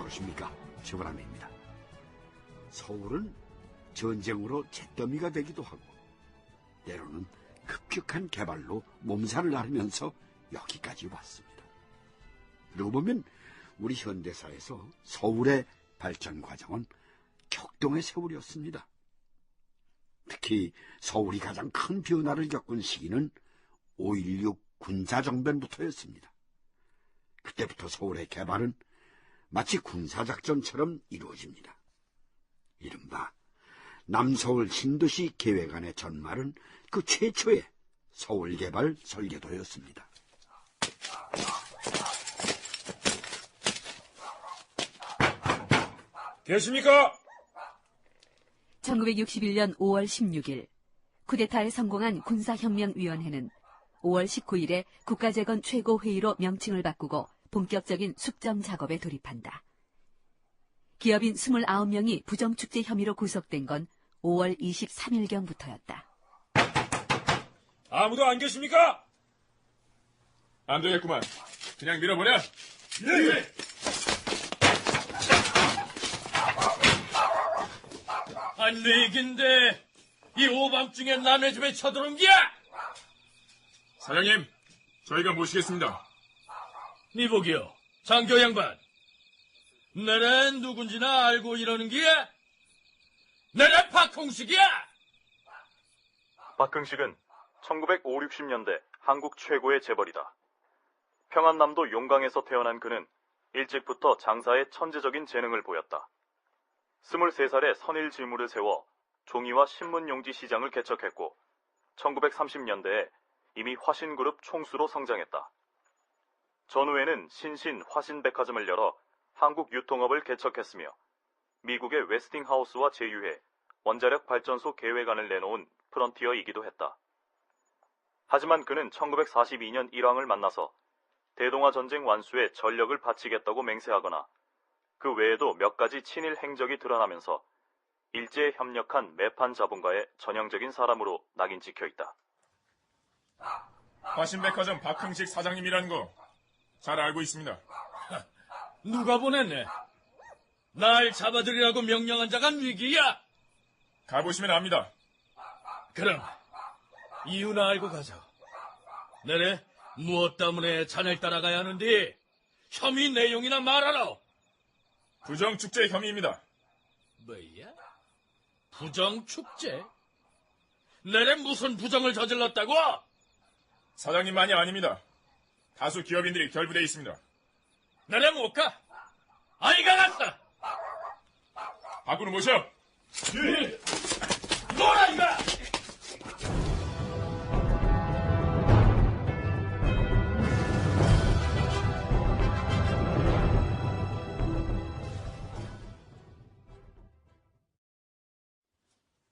안녕하십니까. 최보람입니다. 서울은 전쟁으로 잿더미가 되기도 하고 때로는 급격한 개발로 몸살을 앓으면서 여기까지 왔습니다. 그러고 보면 우리 현대사에서 서울의 발전 과정은 격동의 세월이었습니다. 특히 서울이 가장 큰 변화를 겪은 시기는 5.16 군사정변부터였습니다. 그때부터 서울의 개발은 마치 군사작전처럼 이루어집니다. 이른바 남서울 신도시 계획안의 전말은 그 최초의 서울개발 설계도였습니다. 계십니까? 1961년 5월 16일 쿠데타에 성공한 군사혁명위원회는 5월 19일에 국가재건 최고회의로 명칭을 바꾸고 본격적인 숙정 작업에 돌입한다. 기업인 29명이 부정축제 혐의로 구속된 건 5월 23일경부터였다. 아무도 안 계십니까? 안 되겠구만. 그냥 밀어버려. 예. 안 내긴데 이 오밤중에 남의 집에 쳐들어온 기야! 사장님, 저희가 모시겠습니다. 니 보기요, 장교 양반. 내는 누군지나 알고 이러는 기야? 내는 박홍식이야! 박흥식은 1950, 60년대 한국 최고의 재벌이다. 평안남도 용강에서 태어난 그는 일찍부터 장사에 천재적인 재능을 보였다. 23살에 선일지물을 세워 종이와 신문용지 시장을 개척했고 1930년대에 이미 화신그룹 총수로 성장했다. 전후에는 신신 화신백화점을 열어 한국 유통업을 개척했으며 미국의 웨스팅하우스와 제휴해 원자력 발전소 계획안을 내놓은 프런티어이기도 했다. 하지만 그는 1942년 일왕을 만나서 대동아 전쟁 완수에 전력을 바치겠다고 맹세하거나 그 외에도 몇 가지 친일 행적이 드러나면서 일제에 협력한 매판 자본가의 전형적인 사람으로 낙인 찍혀 있다. 화신백화점 박흥식 사장님이라는 거 잘 알고 있습니다. 누가 보냈네? 날 잡아들이라고 명령한 자가 위기야! 가보시면 압니다. 그럼 이유나 알고 가자. 내래 무엇 때문에 자네를 따라가야 하는데 혐의 내용이나 말하라. 부정축제 혐의입니다. 뭐야? 부정축제? 내래 무슨 부정을 저질렀다고? 사장님만이 아닙니다. 다수 기업인들이 결부돼 있습니다. 내래 못 가. 아이가 갔다. 밖으로 모셔. 뭐라 이가!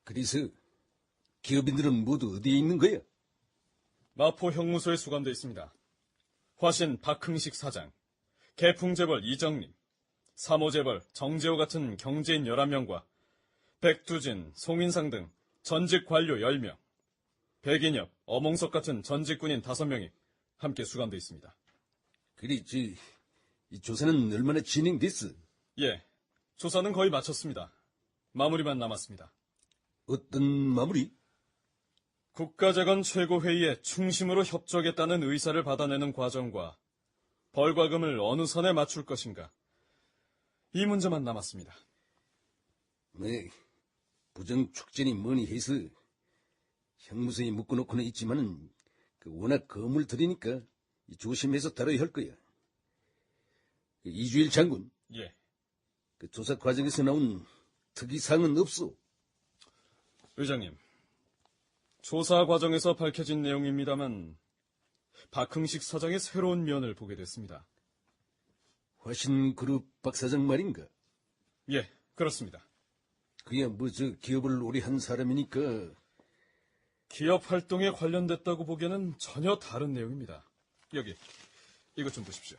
그래서 기업인들은 모두 어디에 있는 거야? 마포 형무소에 수감되어 있습니다. 화신 박흥식 사장, 개풍재벌 이정림, 사모재벌 정재호 같은 경제인 11명과 백두진, 송인상 등 전직 관료 10명, 백인엽, 어몽석 같은 전직 군인 5명이 함께 수감되어 있습니다. 그래, 이 조사는 얼마나 진행됐어? 예, 조사는 거의 마쳤습니다. 마무리만 남았습니다. 어떤 마무리? 국가재건 최고회의에 충심으로 협조하겠다는 의사를 받아내는 과정과 벌과금을 어느 선에 맞출 것인가, 이 문제만 남았습니다. 부정축제니 뭐니 해서 형무소에 묶어놓고는 있지만은 워낙 거물들이니까 조심해서 다뤄야 할 거야. 이주일 장군, 예. 조사 과정에서 나온 특이사항은 없소? 의장님, 조사 과정에서 밝혀진 내용입니다만 박흥식 사장의 새로운 면을 보게 됐습니다. 화신그룹 박 사장 말인가? 예, 그렇습니다. 그야 기업을 오래 한 사람이니까. 기업 활동에 관련됐다고 보기에는 전혀 다른 내용입니다. 여기, 이것 좀 보십시오.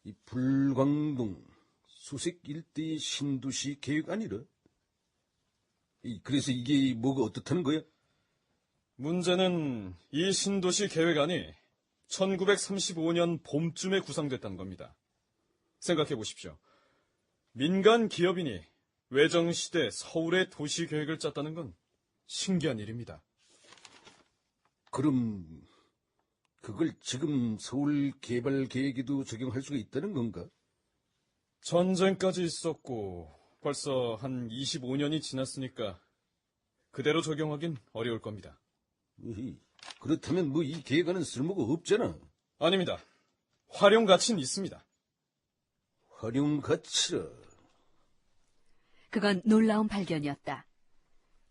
이 불광동 수색 일대의 신도시 계획 아니라? 그래서 이게 뭐가 어떻다는 거야? 문제는 이 신도시 계획안이 1935년 봄쯤에 구상됐다는 겁니다. 생각해 보십시오. 민간 기업인이 외정시대 서울의 도시 계획을 짰다는 건 신기한 일입니다. 그럼 그걸 지금 서울 개발 계획에도 적용할 수가 있다는 건가? 전쟁까지 있었고 벌써 한 25년이 지났으니까 그대로 적용하긴 어려울 겁니다. 그렇다면 뭐 이 계획안은 쓸모가 없잖아. 아닙니다. 활용 가치는 있습니다. 활용 가치라. 그건 놀라운 발견이었다.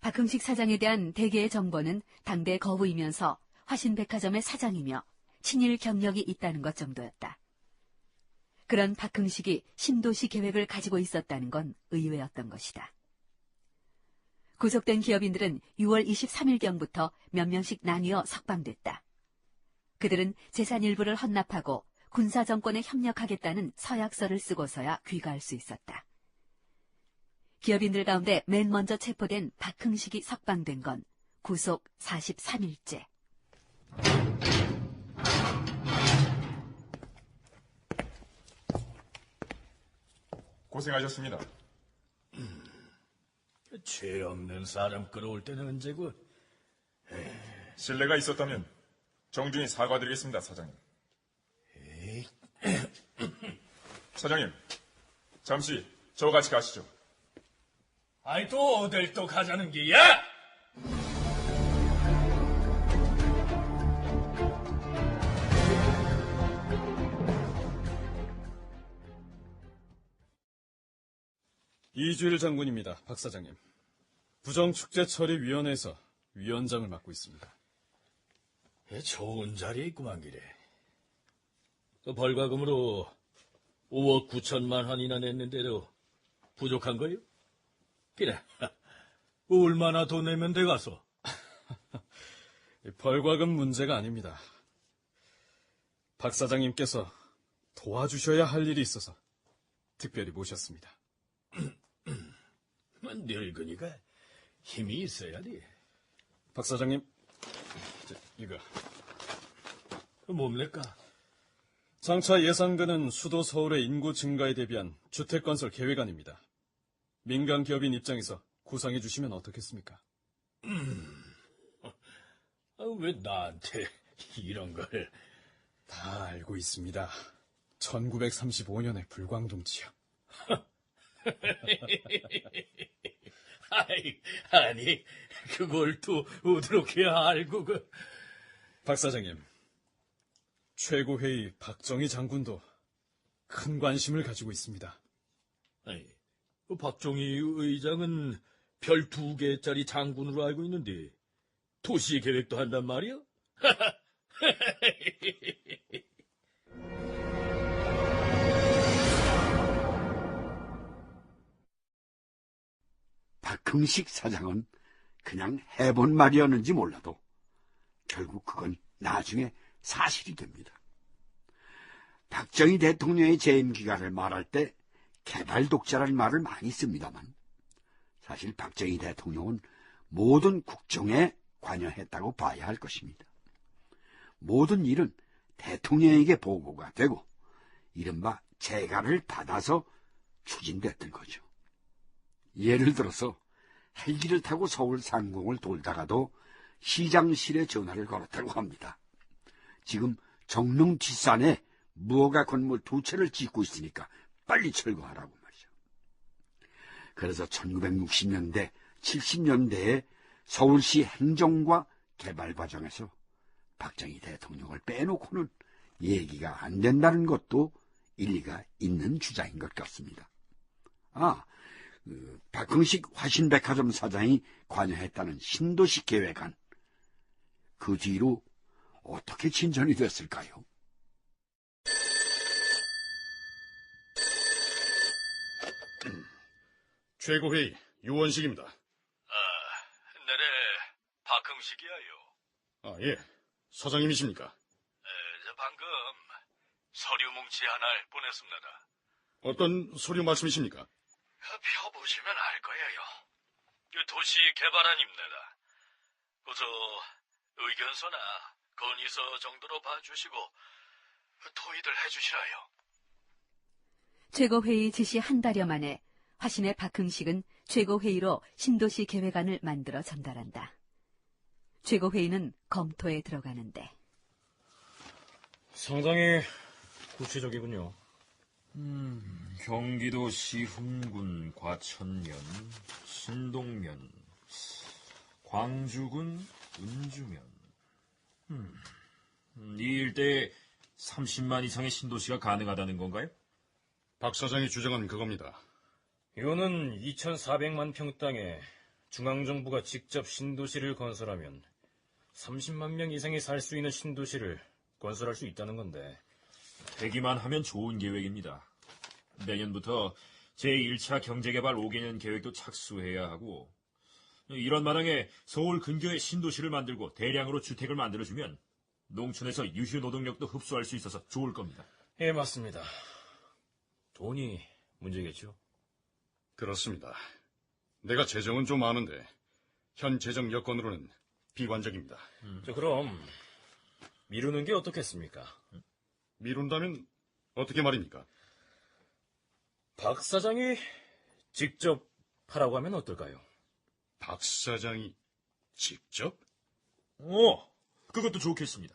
박흥식 사장에 대한 대개의 정보는 당대 거부이면서 화신백화점의 사장이며 친일 경력이 있다는 것 정도였다. 그런 박흥식이 신도시 계획을 가지고 있었다는 건 의외였던 것이다. 구속된 기업인들은 6월 23일경부터 몇 명씩 나뉘어 석방됐다. 그들은 재산 일부를 헌납하고 군사정권에 협력하겠다는 서약서를 쓰고서야 귀가할 수 있었다. 기업인들 가운데 맨 먼저 체포된 박흥식이 석방된 건 구속 43일째. 고생하셨습니다. 죄 없는 사람 끌어올 때는 언제고? 신뢰가 있었다면 정중히 사과드리겠습니다, 사장님. 사장님, 잠시 저와 같이 가시죠. 아이, 또 어딜 또 가자는 게야? 이주일 장군입니다, 박 사장님. 부정축제처리위원회에서 위원장을 맡고 있습니다. 좋은 자리에 있구만, 기래. 그 벌과금으로 5억 9천만 원이나 냈는데도 부족한 거요? 그래, 얼마나 더 내면 돼가서? 벌과금 문제가 아닙니다. 박 사장님께서 도와주셔야 할 일이 있어서 특별히 모셨습니다. 늙으니까 힘이 있어야 돼. 박 사장님, 이거. 뭡니까? 장차 예상되는 수도 서울의 인구 증가에 대비한 주택건설 계획안입니다. 민간 기업인 입장에서 구상해 주시면 어떻겠습니까? 왜 나한테 이런 걸? 다 알고 있습니다. 1935년의 불광동지요. 아니, 그걸 또 어떻게 알고 박 사장님, 최고회의 박정희 장군도 큰 관심을 가지고 있습니다. 아니, 박정희 의장은 별 2개짜리 장군으로 알고 있는데 도시 계획도 한단 말이야? 박흥식 사장은 그냥 해본 말이었는지 몰라도 결국 그건 나중에 사실이 됩니다. 박정희 대통령의 재임 기간을 말할 때 개발 독재라는 말을 많이 씁니다만 사실 박정희 대통령은 모든 국정에 관여했다고 봐야 할 것입니다. 모든 일은 대통령에게 보고가 되고 이른바 재가를 받아서 추진됐던 거죠. 예를 들어서 헬기를 타고 서울 상공을 돌다가도 시장실에 전화를 걸었다고 합니다. 지금 정릉 뒷산에 무허가 건물 2채를 짓고 있으니까 빨리 철거하라고 말이죠. 그래서 1960년대, 70년대에 서울시 행정과 개발 과정에서 박정희 대통령을 빼놓고는 얘기가 안 된다는 것도 일리가 있는 주장인 것 같습니다. 박흥식 화신백화점 사장이 관여했다는 신도시 계획안, 그 뒤로 어떻게 진전이 됐을까요? 최고회의 유원식입니다. 내래 박흥식이야요. 예. 사장님이십니까? 저 방금 서류 뭉치 하나를 보냈습니다. 어떤 서류 말씀이십니까? 펴보시면 알 거예요. 도시 개발안입니다. 그저 의견서나 건의서 정도로 봐주시고 토의들 해주시라요. 최고회의 지시 한 달여 만에 화신의 박흥식은 최고회의로 신도시 계획안을 만들어 전달한다. 최고회의는 검토에 들어가는데 상당히 구체적이군요. 경기도 시흥군 과천면, 신동면, 광주군 은주면. 이 일대에 30만 이상의 신도시가 가능하다는 건가요? 박 사장이 주장한 그겁니다. 이거는 2,400만 평 땅에 중앙정부가 직접 신도시를 건설하면 30만 명 이상이 살 수 있는 신도시를 건설할 수 있다는 건데. 되기만 하면 좋은 계획입니다. 내년부터 제1차 경제개발 5개년 계획도 착수해야 하고, 이런 마당에 서울 근교에 신도시를 만들고 대량으로 주택을 만들어주면 농촌에서 유휴 노동력도 흡수할 수 있어서 좋을 겁니다. 예, 맞습니다. 돈이 문제겠죠? 그렇습니다. 내가 재정은 좀 아는데 현 재정 여건으로는 비관적입니다. 그럼 미루는 게 어떻겠습니까? 미룬다면 어떻게 말입니까? 박 사장이 직접 하라고 하면 어떨까요? 박 사장이 직접? 그것도 좋겠습니다.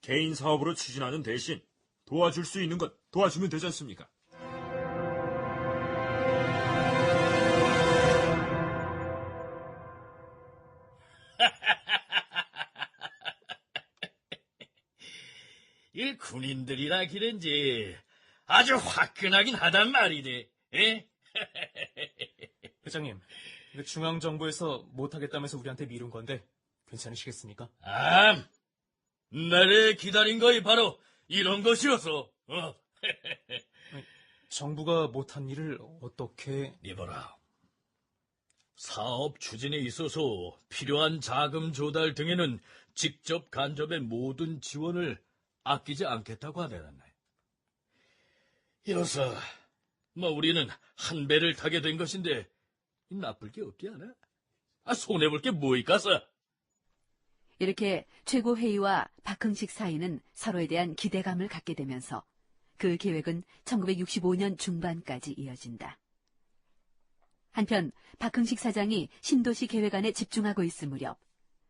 개인 사업으로 추진하는 대신 도와줄 수 있는 것 도와주면 되지 않습니까? 이 군인들이라 기른지 아주 화끈하긴 하단 말이네. 예? 회장님, 중앙정부에서 못하겠다면서 우리한테 미룬 건데 괜찮으시겠습니까? 나를 기다린 거이 바로 이런 것이어서. 정부가 못한 일을 어떻게... 이봐라. 사업 추진에 있어서 필요한 자금 조달 등에는 직접 간접의 모든 지원을 아끼지 않겠다고 하더라. 이로써 우리는 한 배를 타게 된 것인데 나쁠 게 없지 않아? 손해볼 게 뭐 있겠어? 이렇게 최고회의와 박흥식 사이는 서로에 대한 기대감을 갖게 되면서 그 계획은 1965년 중반까지 이어진다. 한편 박흥식 사장이 신도시 계획안에 집중하고 있을 무렵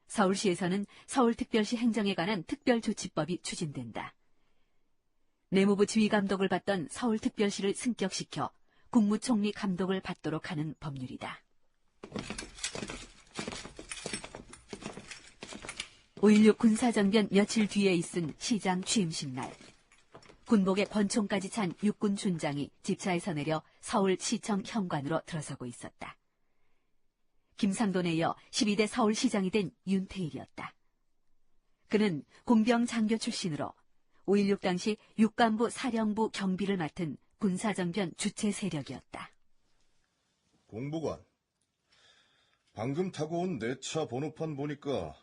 서울시에서는 서울특별시 행정에 관한 특별조치법이 추진된다. 내무부 지휘감독을 받던 서울특별시를 승격시켜 국무총리 감독을 받도록 하는 법률이다. 5.16 군사정변 며칠 뒤에 있은 시장 취임식 날, 군복에 권총까지 찬 육군 준장이 집차에서 내려 서울시청 현관으로 들어서고 있었다. 김상돈에 이어 12대 서울시장이 된 윤태일이었다. 그는 공병 장교 출신으로 5.16 당시 육관부 사령부 경비를 맡은 군사정변 주체 세력이었다. 공보관, 방금 타고 온 내 차 번호판 보니까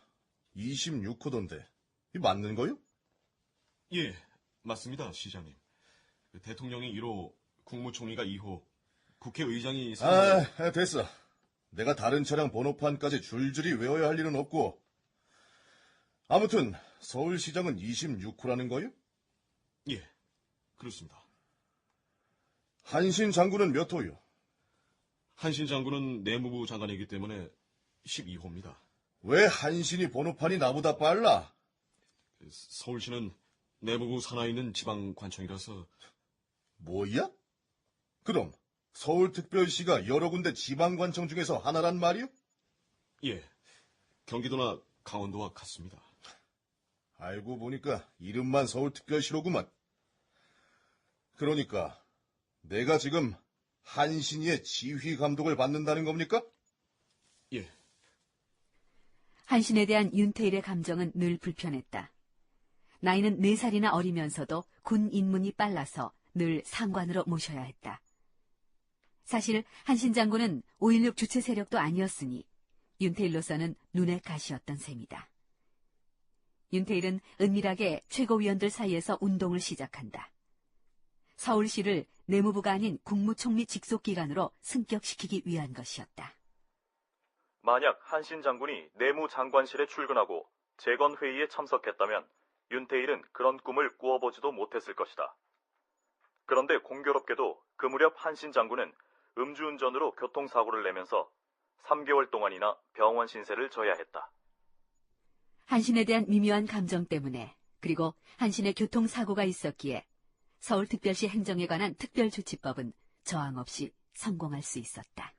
26호던데, 이 맞는 거요? 예, 맞습니다, 시장님. 대통령이 1호, 국무총리가 2호, 국회의장이 3호... 됐어. 내가 다른 차량 번호판까지 줄줄이 외워야 할 일은 없고. 아무튼 서울시장은 26호라는 거요? 예, 그렇습니다. 한신 장군은 몇 호요? 한신 장군은 내무부 장관이기 때문에 12호입니다. 왜 한신이 번호판이 나보다 빨라? 서울시는 내무부 산하에 있는 지방관청이라서... 뭐야? 그럼 서울특별시가 여러 군데 지방관청 중에서 하나란 말이요? 예, 경기도나 강원도와 같습니다. 알고 보니까 이름만 서울특별시로구만. 그러니까 내가 지금 한신이의 지휘 감독을 받는다는 겁니까? 예. 한신에 대한 윤태일의 감정은 늘 불편했다. 나이는 4살이나 어리면서도 군 입문이 빨라서 늘 상관으로 모셔야 했다. 사실 한신 장군은 5.16 주체 세력도 아니었으니 윤태일로서는 눈의 가시였던 셈이다. 윤태일은 은밀하게 최고위원들 사이에서 운동을 시작한다. 서울시를 내무부가 아닌 국무총리 직속기관으로 승격시키기 위한 것이었다. 만약 한신 장군이 내무장관실에 출근하고 재건회의에 참석했다면 윤태일은 그런 꿈을 꾸어보지도 못했을 것이다. 그런데 공교롭게도 그 무렵 한신 장군은 음주운전으로 교통사고를 내면서 3개월 동안이나 병원 신세를 져야 했다. 한신에 대한 미묘한 감정 때문에, 그리고 한신의 교통사고가 있었기에 서울특별시 행정에 관한 특별조치법은 저항 없이 성공할 수 있었다.